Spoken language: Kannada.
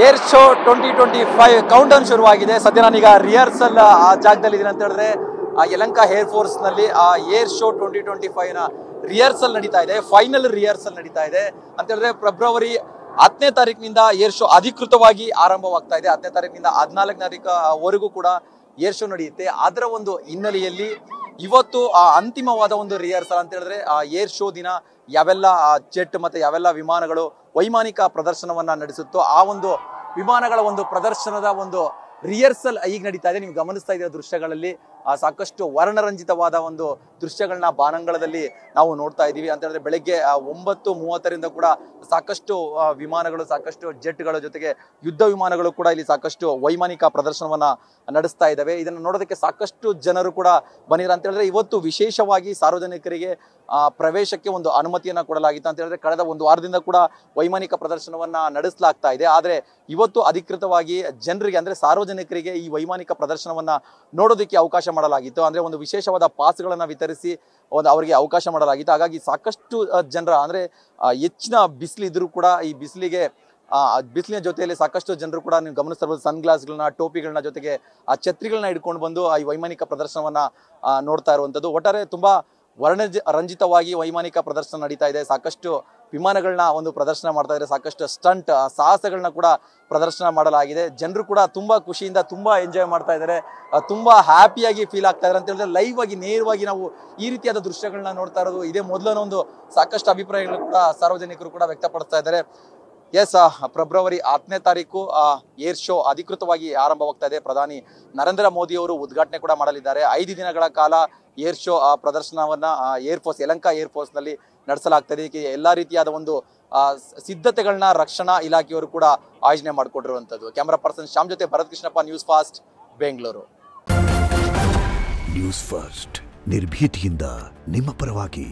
ಏರ್ ಶೋ 2025 ಕೌಂಟ್ ಡೌನ್ ಶುರುವಾಗಿದೆ. ಸದ್ಯ ನಾನೀಗ ರಿಹರ್ಸಲ್ ಆ ಜಾಗದಲ್ಲಿ ಇದೀನಿ ಅಂತ ಹೇಳಿದ್ರೆ ಯಲಹಂಕ ಏರ್ ಫೋರ್ಸ್ ನಲ್ಲಿ ಏರ್ ಶೋ 2025 ನ ರಿಹರ್ಸಲ್ ನಡೀತಾ ಇದೆ. ಫೈನಲ್ ರಿಹರ್ಸಲ್ ನಡೀತಾ ಇದೆ ಅಂತ ಹೇಳಿದ್ರೆ ಫೆಬ್ರವರಿ 10ನೇ ತಾರೀಕಿನಿಂದ ಏರ್ ಶೋ ಅಧಿಕೃತವಾಗಿ ಆರಂಭವಾಗ್ತಾ ಇದೆ. 10ನೇ ತಾರೀಕಿನಿಂದ 14ನೇ ತಾರೀಕುವರೆಗೂ ಕೂಡ ಏರ್ ಶೋ ನಡೆಯುತ್ತೆ. ಅದರ ಒಂದು ಹಿನ್ನೆಲೆಯಲ್ಲಿ ಇವತ್ತು ಅಂತಿಮವಾದ ಒಂದು ರಿಹರ್ಸಲ್ ಅಂತ ಹೇಳಿದ್ರೆ ಏರ್ ಶೋ ದಿನ ಯಾವೆಲ್ಲ ಜೆಟ್ ಮತ್ತೆ ಯಾವೆಲ್ಲ ವಿಮಾನಗಳು ವೈಮಾನಿಕ ಪ್ರದರ್ಶನವನ್ನ ನಡೆಸುತ್ತೋ ಆ ಒಂದು ವಿಮಾನಗಳ ಒಂದು ಪ್ರದರ್ಶನದ ಒಂದು ರಿಹರ್ಸಲ್ ಈಗ ನಡೀತಾ ಇದೆ. ನೀವು ಗಮನಿಸ್ತಾ ಇದ್ದೀರಾ ದೃಶ್ಯಗಳಲ್ಲಿ ಸಾಕಷ್ಟು ವರ್ಣರಂಜಿತವಾದ ಒಂದು ದೃಶ್ಯಗಳನ್ನ ಬಾನಂಗಳದಲ್ಲಿ ನಾವು ನೋಡ್ತಾ ಇದ್ದೀವಿ ಅಂತ ಹೇಳಿದ್ರೆ ಬೆಳಗ್ಗೆ 9:30 ಕೂಡ ಸಾಕಷ್ಟು ವಿಮಾನಗಳು, ಸಾಕಷ್ಟು ಜೆಟ್ಗಳ ಜೊತೆಗೆ ಯುದ್ಧ ವಿಮಾನಗಳು ಕೂಡ ಇಲ್ಲಿ ಸಾಕಷ್ಟು ವೈಮಾನಿಕ ಪ್ರದರ್ಶನವನ್ನ ನಡೆಸ್ತಾ ಇದ್ದಾವೆ. ಇದನ್ನು ನೋಡೋದಕ್ಕೆ ಸಾಕಷ್ಟು ಜನರು ಕೂಡ ಬಂದಿದ್ದಾರೆ ಅಂತ ಹೇಳಿದ್ರೆ ಇವತ್ತು ವಿಶೇಷವಾಗಿ ಸಾರ್ವಜನಿಕರಿಗೆ ಪ್ರವೇಶಕ್ಕೆ ಒಂದು ಅನುಮತಿಯನ್ನ ಕೊಡಲಾಗಿತ್ತು ಅಂತ ಹೇಳಿದ್ರೆ ಕಳೆದ ಒಂದು ವಾರದಿಂದ ಕೂಡ ವೈಮಾನಿಕ ಪ್ರದರ್ಶನವನ್ನ ನಡೆಸಲಾಗ್ತಾ ಇದೆ. ಆದ್ರೆ ಇವತ್ತು ಅಧಿಕೃತವಾಗಿ ಜನರಿಗೆ ಅಂದ್ರೆ ಸಾರ್ವಜನಿಕರಿಗೆ ಈ ವೈಮಾನಿಕ ಪ್ರದರ್ಶನವನ್ನ ನೋಡೋದಕ್ಕೆ ಅವಕಾಶ ಮಾಡಲಾಗಿತ್ತು. ಅಂದ್ರೆ ಒಂದು ವಿಶೇಷವಾದ ಪಾಸ್ಗಳನ್ನ ವಿತರಿಸಿ ಅವರಿಗೆ ಅವಕಾಶ ಮಾಡಲಾಗಿತ್ತು. ಹಾಗಾಗಿ ಸಾಕಷ್ಟು ಜನರ ಅಂದ್ರೆ ಹೆಚ್ಚಿನ ಬಿಸಿಲಿದ್ರು ಕೂಡ ಈ ಬಿಸಿಲಿನ ಜೊತೆಯಲ್ಲಿ ಸಾಕಷ್ಟು ಜನರು ಕೂಡ ನೀವು ಗಮನಿಸ್ತಾ ಇರ್ಬೋದು ಸನ್ ಗ್ಲಾಸ್ಗಳನ್ನ, ಟೋಪಿಗಳನ್ನ ಜೊತೆಗೆ ಛತ್ರಿಗಳನ್ನ ಹಿಡ್ಕೊಂಡು ಬಂದು ಈ ವೈಮಾನಿಕ ಪ್ರದರ್ಶನವನ್ನ ನೋಡ್ತಾ ಇರುವಂತದ್ದು. ಒಟ್ಟಾರೆ ತುಂಬಾ ರಂಜಿತವಾಗಿ ವೈಮಾನಿಕ ಪ್ರದರ್ಶನ ನಡೀತಾ ಇದೆ. ಸಾಕಷ್ಟು ವಿಮಾನಗಳನ್ನ ಒಂದು ಪ್ರದರ್ಶನ ಮಾಡ್ತಾ ಇದ್ದಾರೆ. ಸಾಕಷ್ಟು ಸ್ಟಂಟ್ ಸಾಹಸಗಳನ್ನ ಕೂಡ ಪ್ರದರ್ಶನ ಮಾಡಲಾಗಿದೆ. ಜನರು ಕೂಡ ತುಂಬಾ ಖುಷಿಯಿಂದ ತುಂಬಾ ಎಂಜಾಯ್ ಮಾಡ್ತಾ ಇದ್ದಾರೆ, ತುಂಬಾ ಹ್ಯಾಪಿಯಾಗಿ ಫೀಲ್ ಆಗ್ತಾ ಇದ್ದಾರೆ ಅಂತ ಹೇಳಿದ್ರೆ ಲೈವ್ ಆಗಿ ನೇರವಾಗಿ ನಾವು ಈ ರೀತಿಯಾದ ದೃಶ್ಯಗಳನ್ನ ನೋಡ್ತಾ ಇರೋದು ಇದೇ ಮೊದಲನೇ ಒಂದು ಸಾಕಷ್ಟು ಅಭಿಪ್ರಾಯಗಳು ಕೂಡ ಸಾರ್ವಜನಿಕರು ಕೂಡ ವ್ಯಕ್ತಪಡಿಸ್ತಾ ಇದ್ದಾರೆ. ಎಸ್, ಫೆಬ್ರವರಿ 10ನೇ ತಾರೀಕು ಏರ್ ಶೋ ಅಧಿಕೃತವಾಗಿ ಆರಂಭವಾಗ್ತಾ ಇದೆ. ಪ್ರಧಾನಿ ನರೇಂದ್ರ ಮೋದಿ ಅವರು ಉದ್ಘಾಟನೆ ಕೂಡ ಮಾಡಲಿದ್ದಾರೆ. 5 ದಿನಗಳ ಕಾಲ ಏರ್ ಶೋ ಪ್ರದರ್ಶನವನ್ನ air force Yelahanka air force ನಲ್ಲಿ ನಡೆಸಲಾಗ್ತದೆ. ಇದಕ್ಕೆ ಎಲ್ಲಾ ರೀತಿಯಾದ ಒಂದು ಸಿದ್ಧತೆಗಳನ್ನ ರಕ್ಷಣಾ ಇಲಾಖೆಯವರು ಕೂಡ ಆಯೋಜನೆ ಮಾಡಿಕೊಂಡಿರುವಂತದ್ದು. ಕ್ಯಾಮರಾ ಪರ್ಸನ್ ಶ್ಯಾಮ್ ಜೊತೆ Bharat Krishnappa, news fast, Bengaluru. News first ನಿರ್ಭೀತಿಯಿಂದ ನಿಮ್ಮ ಪರವಾಗಿ.